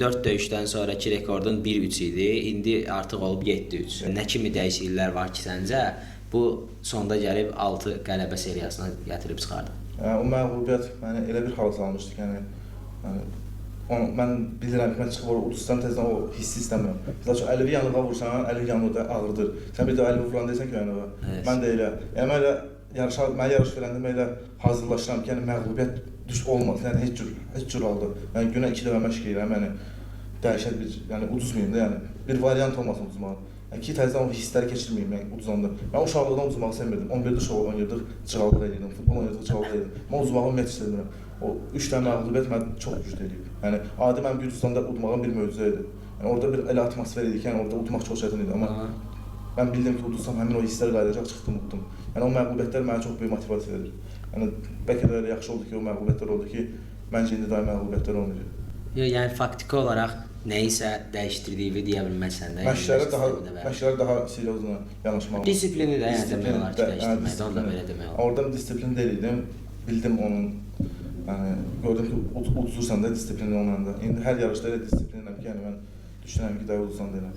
4 döyüşdən sonraki rekordun 1-3 idi. İndi artıq olub 7-3. Nə kimi dəyişikliklər var ki, səncə bu sonda gəlib 6 qələbə seriyasına gətirib çıxardı? O məğlubiyyət məni elə bir hal salmışdı ki, mən bilirəm ki, mən çıxıb orada uduzsam tezdən o hissi istəmirəm. Məsəl üçün Əlivi yanığa vursan, Əlivi yanıqda ağrıdır. Sən bir də Əlivi vuran deyirsən ki, yanığa. Mən də elə. Yəni mən elə mən yarış verəndə mən elə hazırlaşıram ki, yəni məğlubiyyət olmaz. Yəni heç cür halda. Mən günə 2 dəfə məşq edirəm, yəni dəhşət bir, yəni uduzmayım da, yəni bir variant olmasın uduzmağa. Yəni ki, təzədən o hissləri keçirməyim, yəni uduzanda. Mən uşaqlıqdan uduzmağı sevmirdim. 11-də uşaq oynayırdıq, cığallıq edirdim, futbol oynayırdıq, cığallıq edirdim. Mən uduzmağı ümumiyyətlə sevmirəm. O 3 dənə məğlubiyyət məni çox güclü eləyib. Yəni adi mən Gürcüstanda udmağım bir möcüzə idi. Yəni orada bir elə atmosfer idi ki, yəni orada udmaq çox çətin idi, amma mən bildim ki, udursam həmin o hisslər qayıdacaq, çıxdım, utdum. Yəni o məğlubiyyətlər mənə çox böyük motivasiya verir. Yəni bəlkə də elə yaxşı oldu ki, o məğlubiyyətlər oldu ki, məncə indi daim məğlubiyyətlər olmayacaq. Yəni faktiki olaraq nəyisə dəyişdirdiyini deyə bilməzsən də. Məşqlərə daha seriozuna yanaşmaq. Disiplini də yəni demək olar ki, dəyişdirməkdə, onu da belə demək olar. Orada disiplin deyildim, bildim onun, yəni gördüm ki, uduzursan da disiplinli olmalıdır. İndi hər yarışda elə disiplinliyəm ki, yəni mən düşünürəm ki, daha uduzsam da elə.